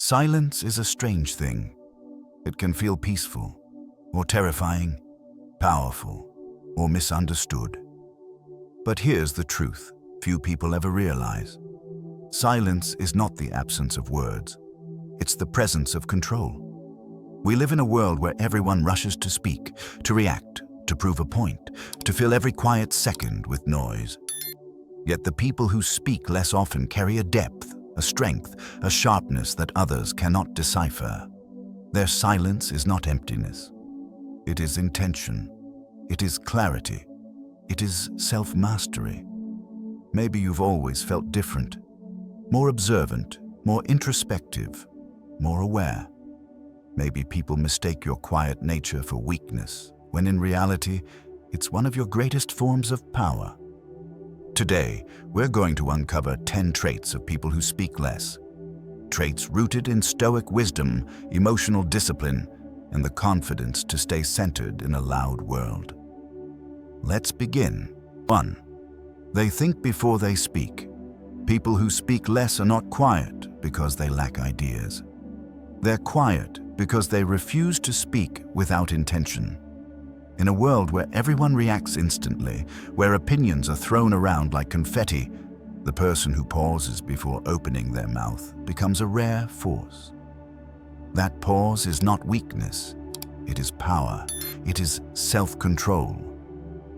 Silence is a strange thing. It can feel peaceful, or terrifying, powerful, or misunderstood. But here's the truth few people ever realize. Silence is not the absence of words. It's the presence of control. We live in a world where everyone rushes to speak, to react, to prove a point, to fill every quiet second with noise. Yet the people who speak less often carry a depth, a strength, a sharpness that others cannot decipher. Their silence is not emptiness. It is intention. It is clarity. It is self-mastery. Maybe you've always felt different, more observant, more introspective, more aware. Maybe people mistake your quiet nature for weakness, when in reality, it's one of your greatest forms of power. Today, we're going to uncover 10 traits of people who speak less. Traits rooted in Stoic wisdom, emotional discipline, and the confidence to stay centered in a loud world. Let's begin. 1. They think before they speak. People who speak less are not quiet because they lack ideas. They're quiet because they refuse to speak without intention. In a world where everyone reacts instantly, where opinions are thrown around like confetti, the person who pauses before opening their mouth becomes a rare force. That pause is not weakness. It is power. It is self-control.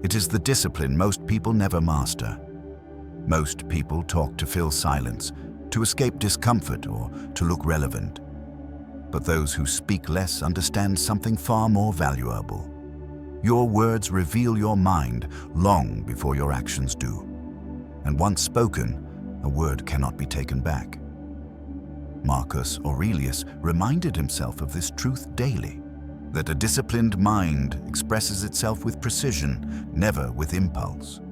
It is the discipline most people never master. Most people talk to fill silence, to escape discomfort, or to look relevant. But those who speak less understand something far more valuable. Your words reveal your mind long before your actions do. And once spoken, a word cannot be taken back. Marcus Aurelius reminded himself of this truth daily, that a disciplined mind expresses itself with precision, never with impulse.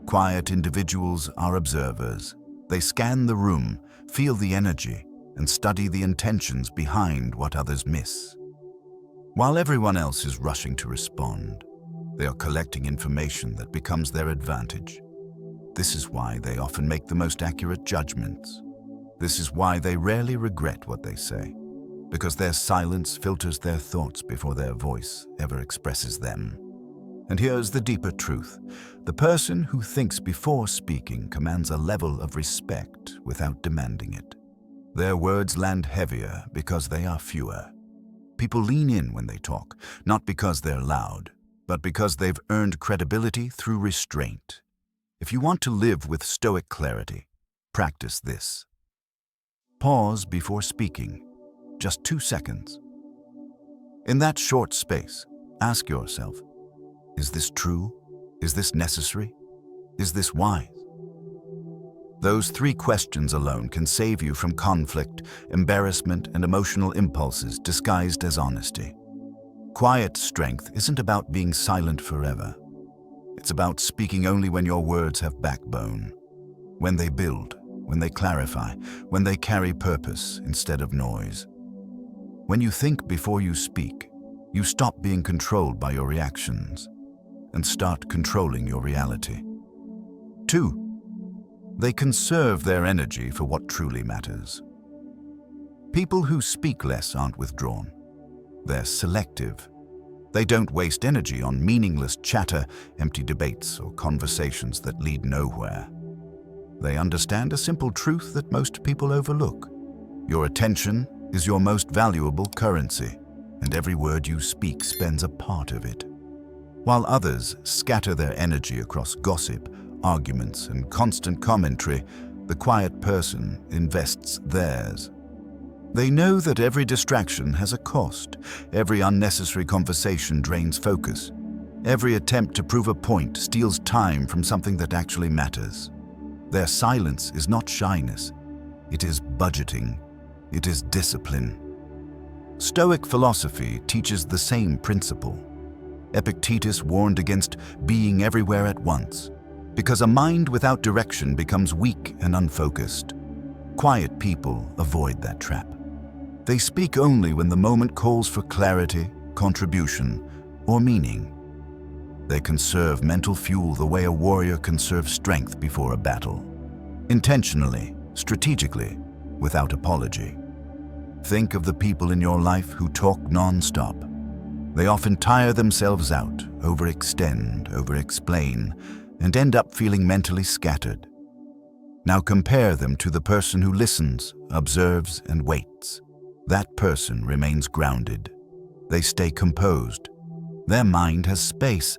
Quiet individuals are observers. They scan the room, feel the energy, and study the intentions behind what others miss. While everyone else is rushing to respond, they are collecting information that becomes their advantage. This is why they often make the most accurate judgments. This is why they rarely regret what they say, because their silence filters their thoughts before their voice ever expresses them. And here's the deeper truth. The person who thinks before speaking commands a level of respect without demanding it. Their words land heavier because they are fewer. People lean in when they talk, not because they're loud, but because they've earned credibility through restraint. If you want to live with Stoic clarity, practice this. Pause before speaking, just 2 seconds. In that short space, ask yourself, is this true? Is this necessary? Is this wise? Those 3 questions alone can save you from conflict, embarrassment, and emotional impulses disguised as honesty. Quiet strength isn't about being silent forever. It's about speaking only when your words have backbone, when they build, when they clarify, when they carry purpose instead of noise. When you think before you speak, you stop being controlled by your reactions and start controlling your reality. 2. They conserve their energy for what truly matters. People who speak less aren't withdrawn. They're selective. They don't waste energy on meaningless chatter, empty debates, or conversations that lead nowhere. They understand a simple truth that most people overlook. Your attention is your most valuable currency, and every word you speak spends a part of it. While others scatter their energy across gossip, arguments, and constant commentary, the quiet person invests theirs. They know that every distraction has a cost. Every unnecessary conversation drains focus. Every attempt to prove a point steals time from something that actually matters. Their silence is not shyness. It is budgeting. It is discipline. Stoic philosophy teaches the same principle. Epictetus warned against being everywhere at once, because a mind without direction becomes weak and unfocused. Quiet people avoid that trap. They speak only when the moment calls for clarity, contribution, or meaning. They conserve mental fuel the way a warrior conserves strength before a battle. Intentionally, strategically, without apology. Think of the people in your life who talk non-stop. They often tire themselves out, overextend, overexplain, and end up feeling mentally scattered. Now compare them to the person who listens, observes, and waits. That person remains grounded. They stay composed. Their mind has space,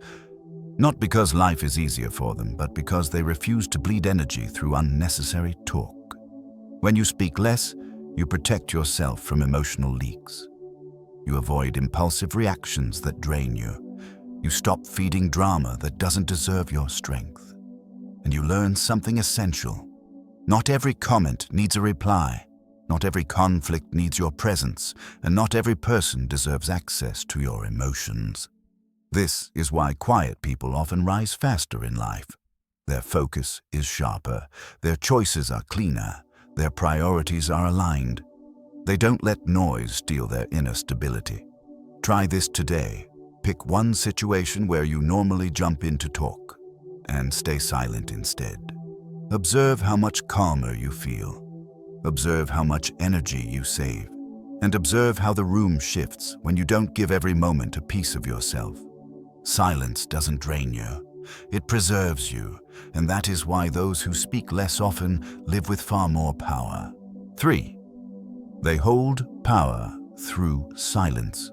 not because life is easier for them, but because they refuse to bleed energy through unnecessary talk. When you speak less, you protect yourself from emotional leaks. You avoid impulsive reactions that drain you. You stop feeding drama that doesn't deserve your strength. And you learn something essential. Not every comment needs a reply. Not every conflict needs your presence. And not every person deserves access to your emotions. This is why quiet people often rise faster in life. Their focus is sharper. Their choices are cleaner. Their priorities are aligned. They don't let noise steal their inner stability. Try this today. Pick one situation where you normally jump in to talk, and stay silent instead. Observe how much calmer you feel. Observe how much energy you save. And observe how the room shifts when you don't give every moment a piece of yourself. Silence doesn't drain you. It preserves you, and that is why those who speak less often live with far more power. 3. They hold power through silence.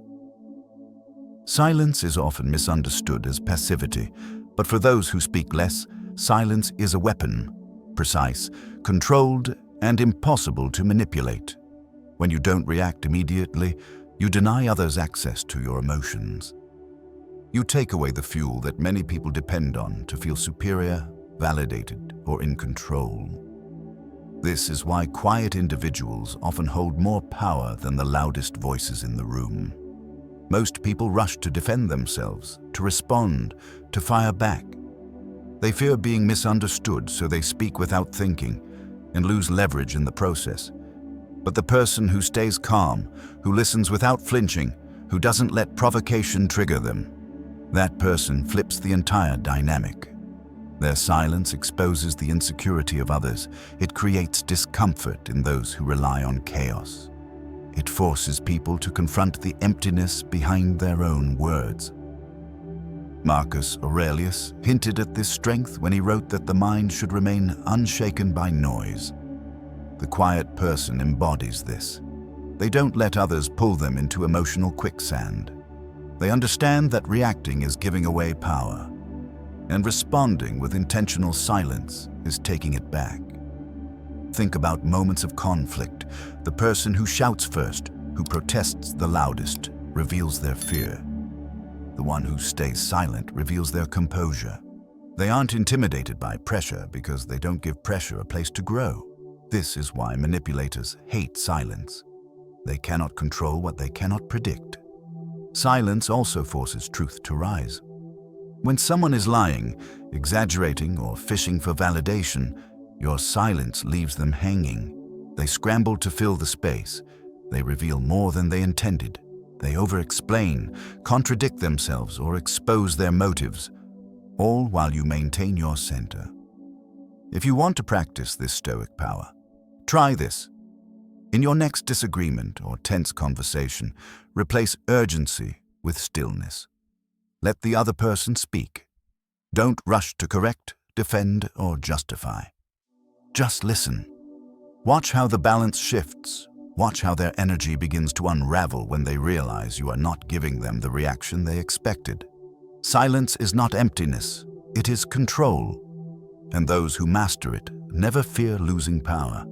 Silence is often misunderstood as passivity, but for those who speak less, silence is a weapon, precise, controlled, and impossible to manipulate. When you don't react immediately, you deny others access to your emotions. You take away the fuel that many people depend on to feel superior, validated, or in control. This is why quiet individuals often hold more power than the loudest voices in the room. Most people rush to defend themselves, to respond, to fire back. They fear being misunderstood, so they speak without thinking and lose leverage in the process. But the person who stays calm, who listens without flinching, who doesn't let provocation trigger them, that person flips the entire dynamic. Their silence exposes the insecurity of others. It creates discomfort in those who rely on chaos. It forces people to confront the emptiness behind their own words. Marcus Aurelius hinted at this strength when he wrote that the mind should remain unshaken by noise. The quiet person embodies this. They don't let others pull them into emotional quicksand. They understand that reacting is giving away power, and responding with intentional silence is taking it back. Think about moments of conflict. The person who shouts first, who protests the loudest, reveals their fear. The one who stays silent reveals their composure. They aren't intimidated by pressure because they don't give pressure a place to grow. This is why manipulators hate silence. They cannot control what they cannot predict. Silence also forces truth to rise. When someone is lying, exaggerating, or fishing for validation, your silence leaves them hanging. They scramble to fill the space. They reveal more than they intended. They over-explain, contradict themselves, or expose their motives, all while you maintain your center. If you want to practice this Stoic power, try this. In your next disagreement or tense conversation, replace urgency with stillness. Let the other person speak. Don't rush to correct, defend, or justify. Just listen. Watch how the balance shifts. Watch how their energy begins to unravel when they realize you are not giving them the reaction they expected. Silence is not emptiness, it is control. And those who master it never fear losing power,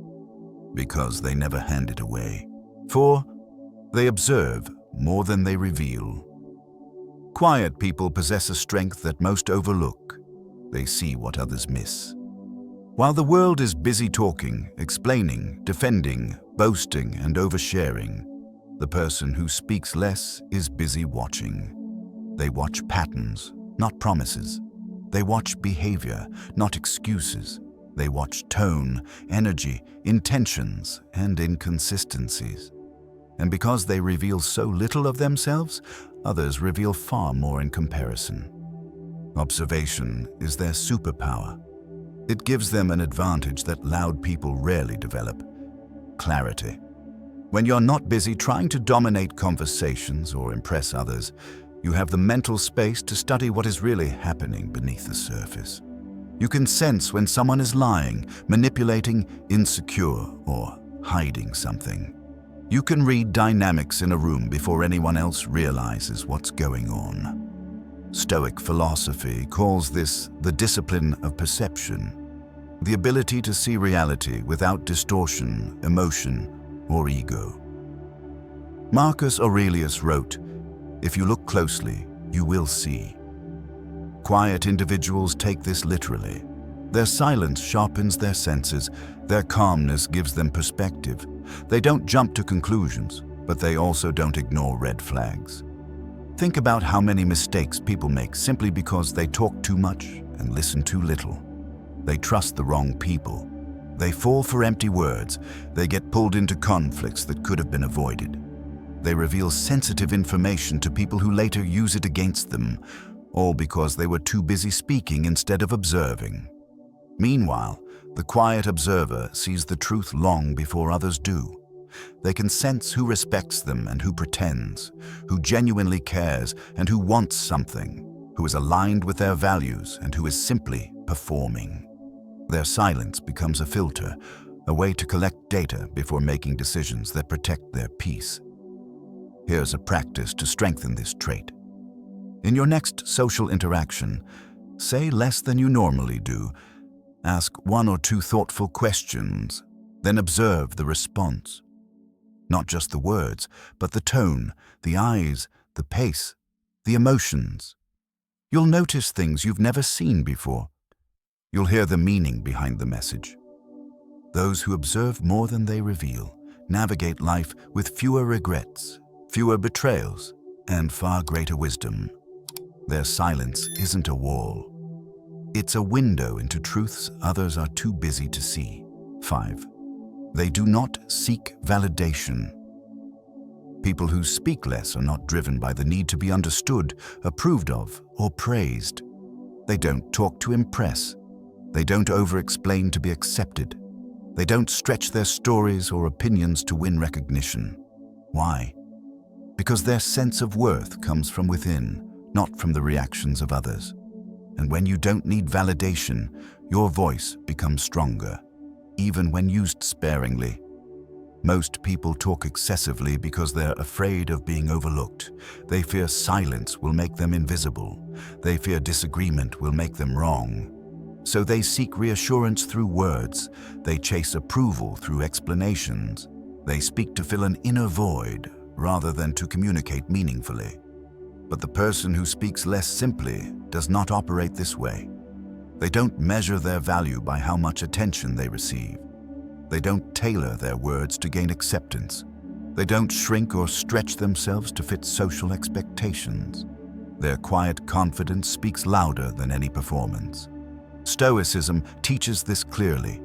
because they never hand it away. 4. They observe more than they reveal. Quiet people possess a strength that most overlook. They see what others miss. While the world is busy talking, explaining, defending, boasting, and oversharing, the person who speaks less is busy watching. They watch patterns, not promises. They watch behavior, not excuses. They watch tone, energy, intentions, and inconsistencies. And because they reveal so little of themselves, others reveal far more in comparison. Observation is their superpower. It gives them an advantage that loud people rarely develop: clarity. When you're not busy trying to dominate conversations or impress others, you have the mental space to study what is really happening beneath the surface. You can sense when someone is lying, manipulating, insecure, or hiding something. You can read dynamics in a room before anyone else realizes what's going on. Stoic philosophy calls this the discipline of perception, the ability to see reality without distortion, emotion, or ego. Marcus Aurelius wrote, "If you look closely, you will see." Quiet individuals take this literally. Their silence sharpens their senses, their calmness gives them perspective. They don't jump to conclusions, but they also don't ignore red flags. Think about how many mistakes people make simply because they talk too much and listen too little. They trust the wrong people. They fall for empty words. They get pulled into conflicts that could have been avoided. They reveal sensitive information to people who later use it against them, all because they were too busy speaking instead of observing. Meanwhile, the quiet observer sees the truth long before others do. They can sense who respects them and who pretends, who genuinely cares and who wants something, who is aligned with their values and who is simply performing. Their silence becomes a filter, a way to collect data before making decisions that protect their peace. Here's a practice to strengthen this trait. In your next social interaction, say less than you normally do. Ask one or two thoughtful questions, then observe the response. Not just the words, but the tone, the eyes, the pace, the emotions. You'll notice things you've never seen before. You'll hear the meaning behind the message. Those who observe more than they reveal navigate life with fewer regrets, fewer betrayals, and far greater wisdom. Their silence isn't a wall. It's a window into truths others are too busy to see. 5. They do not seek validation. People who speak less are not driven by the need to be understood, approved of, or praised. They don't talk to impress. They don't over-explain to be accepted. They don't stretch their stories or opinions to win recognition. Why? Because their sense of worth comes from within, not from the reactions of others. And when you don't need validation, your voice becomes stronger, even when used sparingly. Most people talk excessively because they're afraid of being overlooked. They fear silence will make them invisible. They fear disagreement will make them wrong. So they seek reassurance through words. They chase approval through explanations. They speak to fill an inner void rather than to communicate meaningfully. But the person who speaks less simply does not operate this way. They don't measure their value by how much attention they receive. They don't tailor their words to gain acceptance. They don't shrink or stretch themselves to fit social expectations. Their quiet confidence speaks louder than any performance. Stoicism teaches this clearly.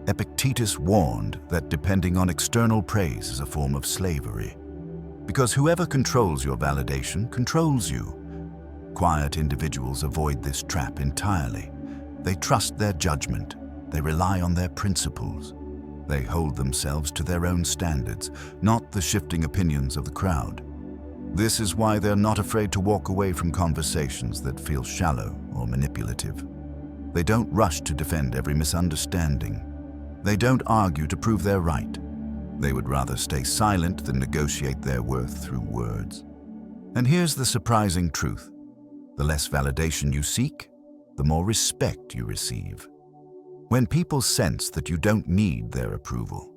Epictetus warned that depending on external praise is a form of slavery. Because whoever controls your validation controls you. Quiet individuals avoid this trap entirely. They trust their judgment. They rely on their principles. They hold themselves to their own standards, not the shifting opinions of the crowd. This is why they're not afraid to walk away from conversations that feel shallow or manipulative. They don't rush to defend every misunderstanding. They don't argue to prove they're right. They would rather stay silent than negotiate their worth through words. And here's the surprising truth. The less validation you seek, the more respect you receive. When people sense that you don't need their approval,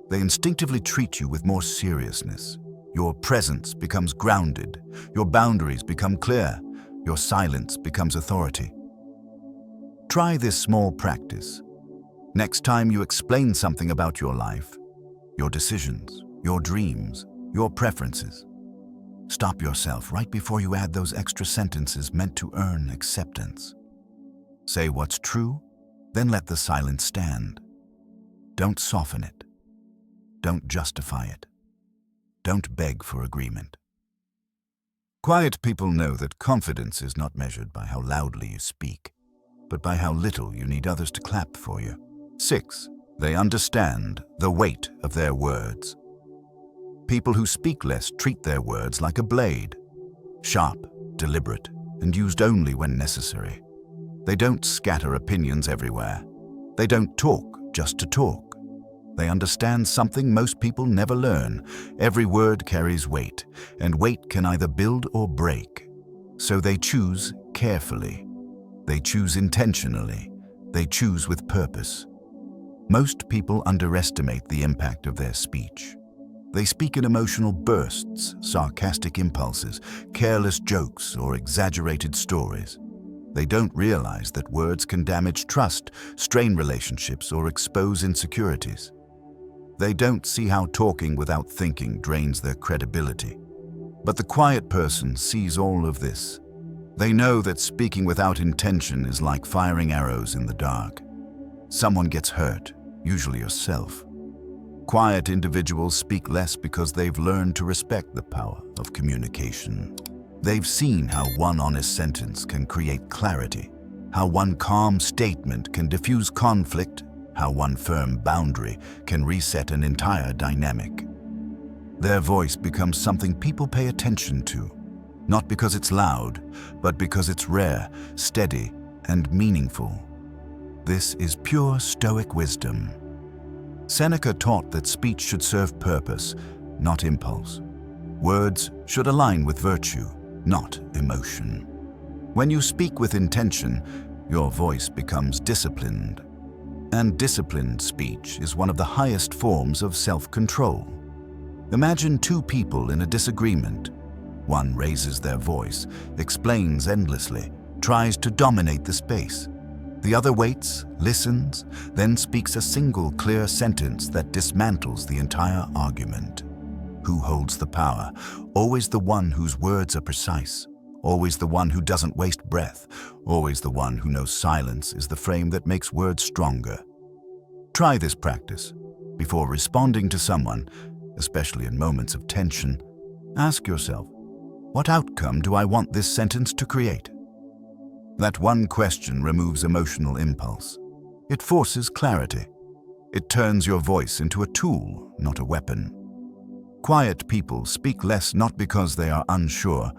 they instinctively treat you with more seriousness. Your presence becomes grounded. Your boundaries become clear. Your silence becomes authority. Try this small practice. Next time you explain something about your life, your decisions, your dreams, your preferences, stop yourself right before you add those extra sentences meant to earn acceptance. Say what's true, then let the silence stand. Don't soften it. Don't justify it. Don't beg for agreement. Quiet people know that confidence is not measured by how loudly you speak, but by how little you need others to clap for you. 6. They understand the weight of their words. People who speak less treat their words like a blade, sharp, deliberate, and used only when necessary. They don't scatter opinions everywhere. They don't talk just to talk. They understand something most people never learn. Every word carries weight, and weight can either build or break. So they choose carefully. They choose intentionally. They choose with purpose. Most people underestimate the impact of their speech. They speak in emotional bursts, sarcastic impulses, careless jokes, or exaggerated stories. They don't realize that words can damage trust, strain relationships, or expose insecurities. They don't see how talking without thinking drains their credibility. But the quiet person sees all of this. They know that speaking without intention is like firing arrows in the dark. Someone gets hurt, usually yourself. Quiet individuals speak less because they've learned to respect the power of communication. They've seen how one honest sentence can create clarity, how one calm statement can diffuse conflict, how one firm boundary can reset an entire dynamic. Their voice becomes something people pay attention to, not because it's loud, but because it's rare, steady, and meaningful. This is pure Stoic wisdom. Seneca taught that speech should serve purpose, not impulse. Words should align with virtue, not emotion. When you speak with intention, your voice becomes disciplined. And disciplined speech is one of the highest forms of self-control. Imagine two people in a disagreement. One raises their voice, explains endlessly, tries to dominate the space. The other waits, listens, then speaks a single clear sentence that dismantles the entire argument. Who holds the power? Always the one whose words are precise. Always the one who doesn't waste breath. Always the one who knows silence is the frame that makes words stronger. Try this practice. Before responding to someone, especially in moments of tension, ask yourself, what outcome do I want this sentence to create? That one question removes emotional impulse. It forces clarity. It turns your voice into a tool, not a weapon. Quiet people speak less not because they are unsure,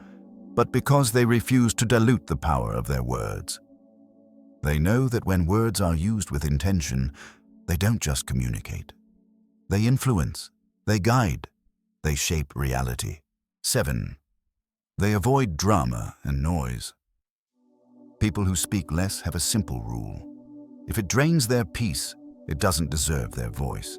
but because they refuse to dilute the power of their words. They know that when words are used with intention, they don't just communicate. They influence, they guide, they shape reality. 7. They avoid drama and noise. People who speak less have a simple rule. If it drains their peace, it doesn't deserve their voice.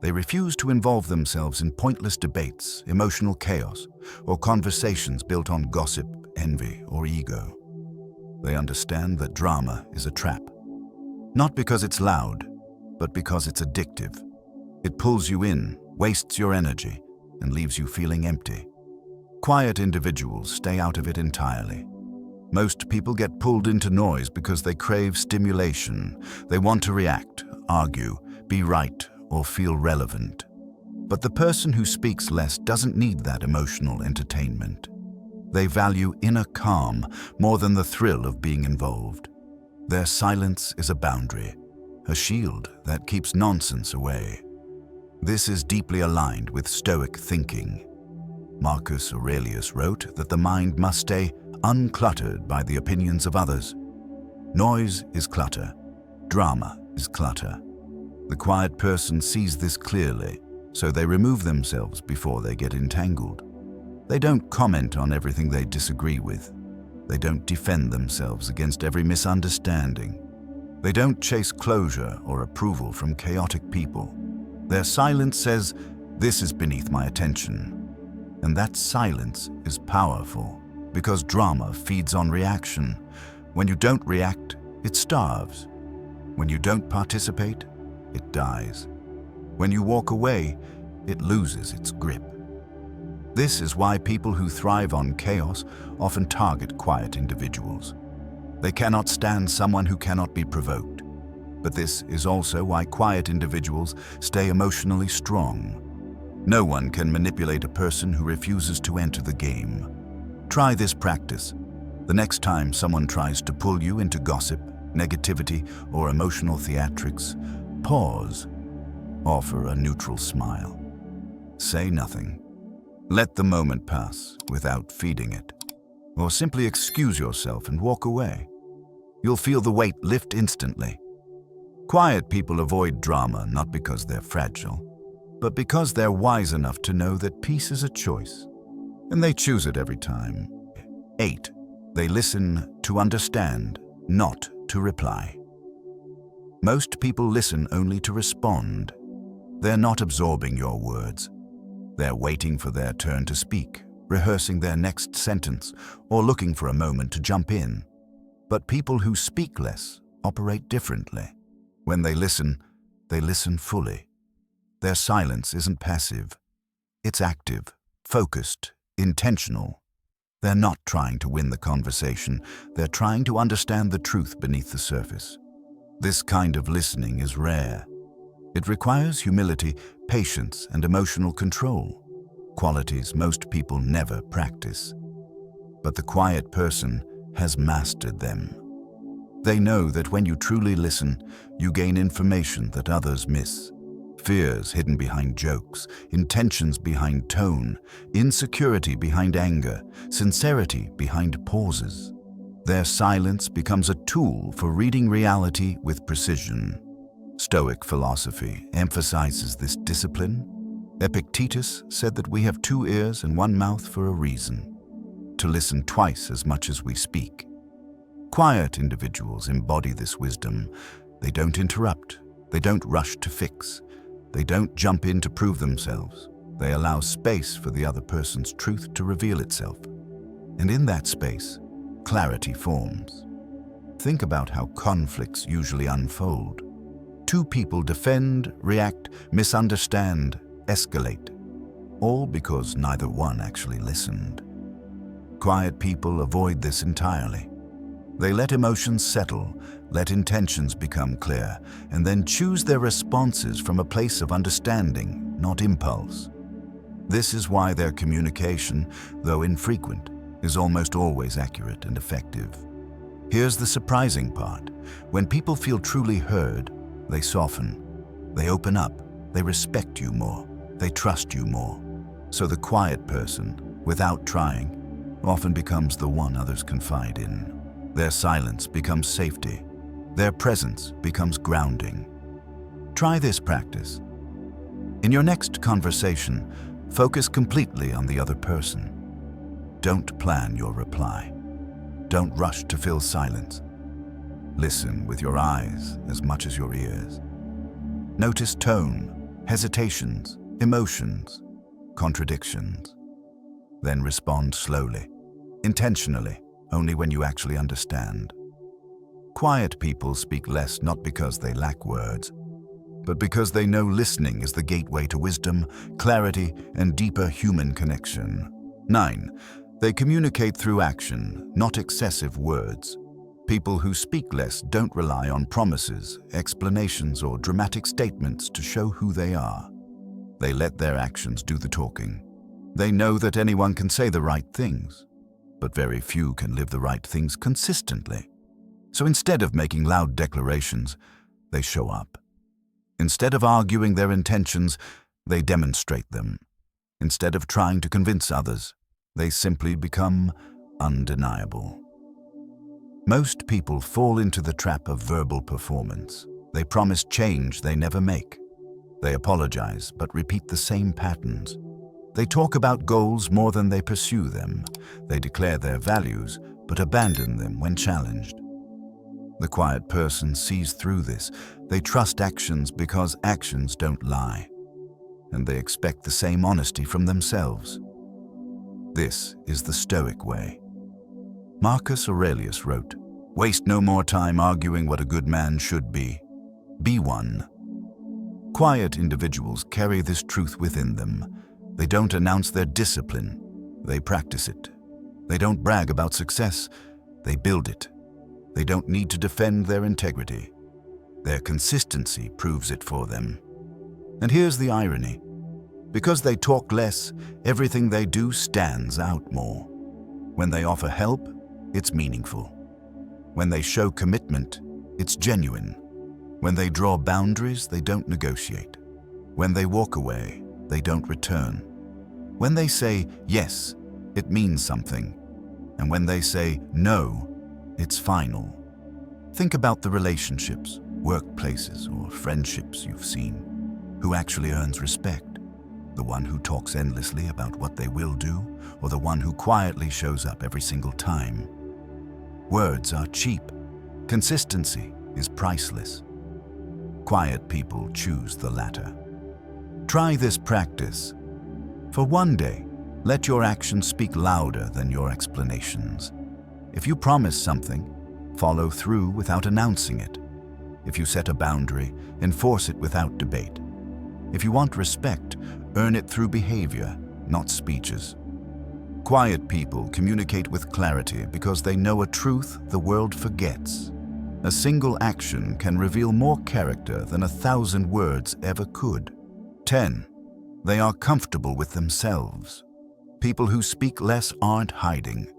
They refuse to involve themselves in pointless debates, emotional chaos, or conversations built on gossip, envy, or ego. They understand that drama is a trap. Not because it's loud, but because it's addictive. It pulls you in, wastes your energy, and leaves you feeling empty. Quiet individuals stay out of it entirely. Most people get pulled into noise because they crave stimulation. They want to react, argue, be right, or feel relevant. But the person who speaks less doesn't need that emotional entertainment. They value inner calm more than the thrill of being involved. Their silence is a boundary, a shield that keeps nonsense away. This is deeply aligned with Stoic thinking. Marcus Aurelius wrote that the mind must stay uncluttered by the opinions of others. Noise is clutter. Drama is clutter. The quiet person sees this clearly, so they remove themselves before they get entangled. They don't comment on everything they disagree with. They don't defend themselves against every misunderstanding. They don't chase closure or approval from chaotic people. Their silence says, "This is beneath my attention." And that silence is powerful, because drama feeds on reaction. When you don't react, it starves. When you don't participate, it dies. When you walk away, it loses its grip. This is why people who thrive on chaos often target quiet individuals. They cannot stand someone who cannot be provoked. But this is also why quiet individuals stay emotionally strong. No one can manipulate a person who refuses to enter the game. Try this practice. The next time someone tries to pull you into gossip, negativity, or emotional theatrics, pause. Offer a neutral smile. Say nothing. Let the moment pass without feeding it. Or simply excuse yourself and walk away. You'll feel the weight lift instantly. Quiet people avoid drama not because they're fragile, but because they're wise enough to know that peace is a choice, and they choose it every time. 8. They listen to understand, not to reply. Most people listen only to respond. They're not absorbing your words. They're waiting for their turn to speak, rehearsing their next sentence, or looking for a moment to jump in. But people who speak less operate differently. When they listen fully. Their silence isn't passive. It's active, focused, intentional. They're not trying to win the conversation. They're trying to understand the truth beneath the surface. This kind of listening is rare. It requires humility, patience, and emotional control, qualities most people never practice. But the quiet person has mastered them. They know that when you truly listen, you gain information that others miss. Fears hidden behind jokes, intentions behind tone, insecurity behind anger, sincerity behind pauses. Their silence becomes a tool for reading reality with precision. Stoic philosophy emphasizes this discipline. Epictetus said that we have 2 ears and 1 mouth for a reason: to listen twice as much as we speak. Quiet individuals embody this wisdom. They don't interrupt. They don't rush to fix. They don't jump in to prove themselves. They allow space for the other person's truth to reveal itself. And in that space, clarity forms. Think about how conflicts usually unfold. 2 people defend, react, misunderstand, escalate, all because neither one actually listened. Quiet people avoid this entirely. They let emotions settle, let intentions become clear, and then choose their responses from a place of understanding, not impulse. This is why their communication, though infrequent, is almost always accurate and effective. Here's the surprising part. When people feel truly heard, they soften, they open up, they respect you more, they trust you more. So the quiet person, without trying, often becomes the one others confide in. Their silence becomes safety. Their presence becomes grounding. Try this practice. In your next conversation, focus completely on the other person. Don't plan your reply. Don't rush to fill silence. Listen with your eyes as much as your ears. Notice tone, hesitations, emotions, contradictions. Then respond slowly, intentionally, only when you actually understand. Quiet people speak less not because they lack words, but because they know listening is the gateway to wisdom, clarity, and deeper human connection. 9. They communicate through action, not excessive words. People who speak less don't rely on promises, explanations, or dramatic statements to show who they are. They let their actions do the talking. They know that anyone can say the right things, but very few can live the right things consistently. So instead of making loud declarations, they show up. Instead of arguing their intentions, they demonstrate them. Instead of trying to convince others, they simply become undeniable. Most people fall into the trap of verbal performance. They promise change they never make. They apologize but repeat the same patterns. They talk about goals more than they pursue them. They declare their values but abandon them when challenged. The quiet person sees through this. They trust actions because actions don't lie. And they expect the same honesty from themselves. This is the Stoic way. Marcus Aurelius wrote, "Waste no more time arguing what a good man should be. Be one." Quiet individuals carry this truth within them. They don't announce their discipline, they practice it. They don't brag about success, they build it. They don't need to defend their integrity. Their consistency proves it for them. And here's the irony. Because they talk less, everything they do stands out more. When they offer help, it's meaningful. When they show commitment, it's genuine. When they draw boundaries, they don't negotiate. When they walk away, they don't return. When they say yes, it means something. And when they say no, it's final. Think about the relationships, workplaces, or friendships you've seen. Who actually earns respect? The one who talks endlessly about what they will do, or the one who quietly shows up every single time? Words are cheap. Consistency is priceless. Quiet people choose the latter. Try this practice. For one day, let your actions speak louder than your explanations. If you promise something, follow through without announcing it. If you set a boundary, enforce it without debate. If you want respect, earn it through behavior, not speeches. Quiet people communicate with clarity because they know a truth the world forgets. A single action can reveal more character than 1,000 words ever could. 10. They are comfortable with themselves. People who speak less aren't hiding.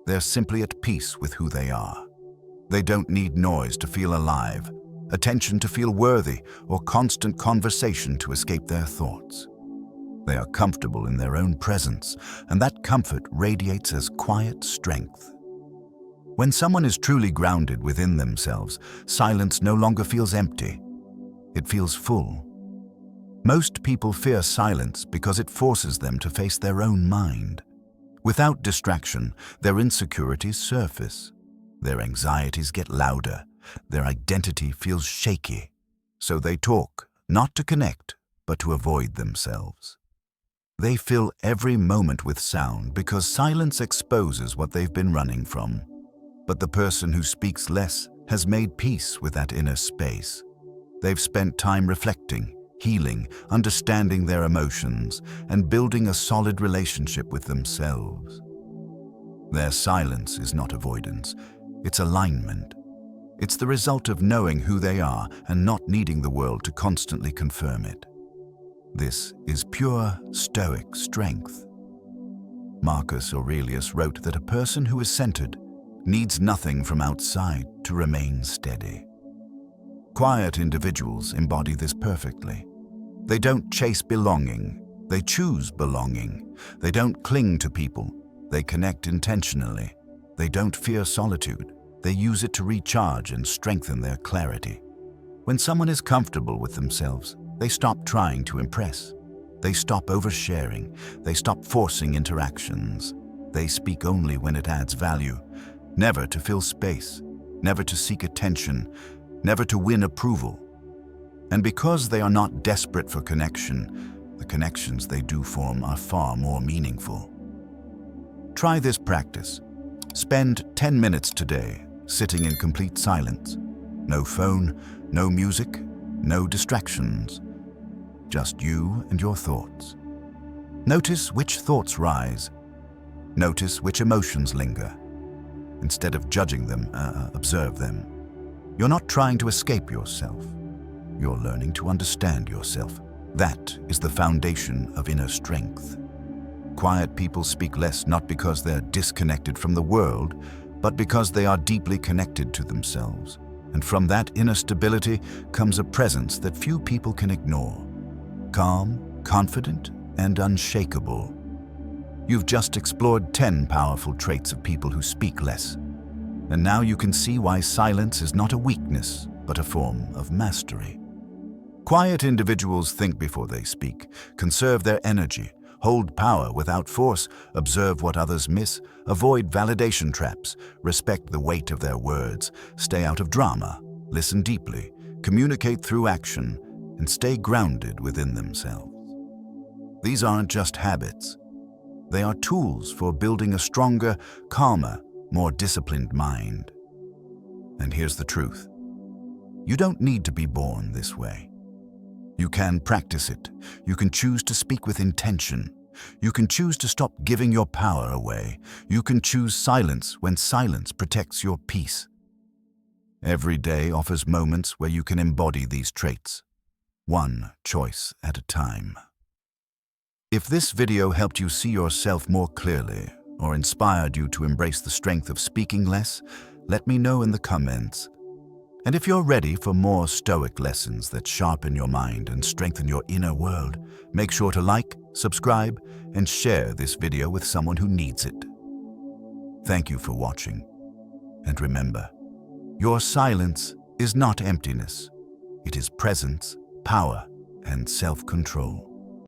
They're simply at peace with who they are. They don't need noise to feel alive, attention to feel worthy, or constant conversation to escape their thoughts. They are comfortable in their own presence, and that comfort radiates as quiet strength. When someone is truly grounded within themselves, silence no longer feels empty. It feels full. Most people fear silence because it forces them to face their own mind. Without distraction, their insecurities surface. Their anxieties get louder. Their identity feels shaky. So they talk, not to connect, but to avoid themselves. They fill every moment with sound because silence exposes what they've been running from. But the person who speaks less has made peace with that inner space. They've spent time reflecting, healing, understanding their emotions, and building a solid relationship with themselves. Their silence is not avoidance, it's alignment. It's the result of knowing who they are and not needing the world to constantly confirm it. This is pure Stoic strength. Marcus Aurelius wrote that a person who is centered needs nothing from outside to remain steady. Quiet individuals embody this perfectly. They don't chase belonging, they choose belonging. They don't cling to people, they connect intentionally. They don't fear solitude, they use it to recharge and strengthen their clarity. When someone is comfortable with themselves, they stop trying to impress. They stop oversharing. They stop forcing interactions. They speak only when it adds value, never to fill space, never to seek attention, never to win approval. And because they are not desperate for connection, the connections they do form are far more meaningful. Try this practice. Spend 10 minutes today sitting in complete silence. No phone, no music, no distractions. Just you and your thoughts. Notice which thoughts rise. Notice which emotions linger. Instead of judging them, observe them. You're not trying to escape yourself. You're learning to understand yourself. That is the foundation of inner strength. Quiet people speak less not because they're disconnected from the world, but because they are deeply connected to themselves. And from that inner stability comes a presence that few people can ignore. Calm, confident, and unshakable. You've just explored 10 powerful traits of people who speak less. And now you can see why silence is not a weakness, but a form of mastery. Quiet individuals think before they speak, conserve their energy, hold power without force, observe what others miss, avoid validation traps, respect the weight of their words, stay out of drama, listen deeply, communicate through action, and stay grounded within themselves. These aren't just habits. They are tools for building a stronger, calmer, more disciplined mind. And here's the truth. You don't need to be born this way. You can practice it. You can choose to speak with intention. You can choose to stop giving your power away. You can choose silence when silence protects your peace. Every day offers moments where you can embody these traits, one choice at a time. If this video helped you see yourself more clearly or inspired you to embrace the strength of speaking less, let me know in the comments. And if you're ready for more Stoic lessons that sharpen your mind and strengthen your inner world, make sure to like, subscribe, and share this video with someone who needs it. Thank you for watching. And remember, your silence is not emptiness. It is presence, power, and self-control.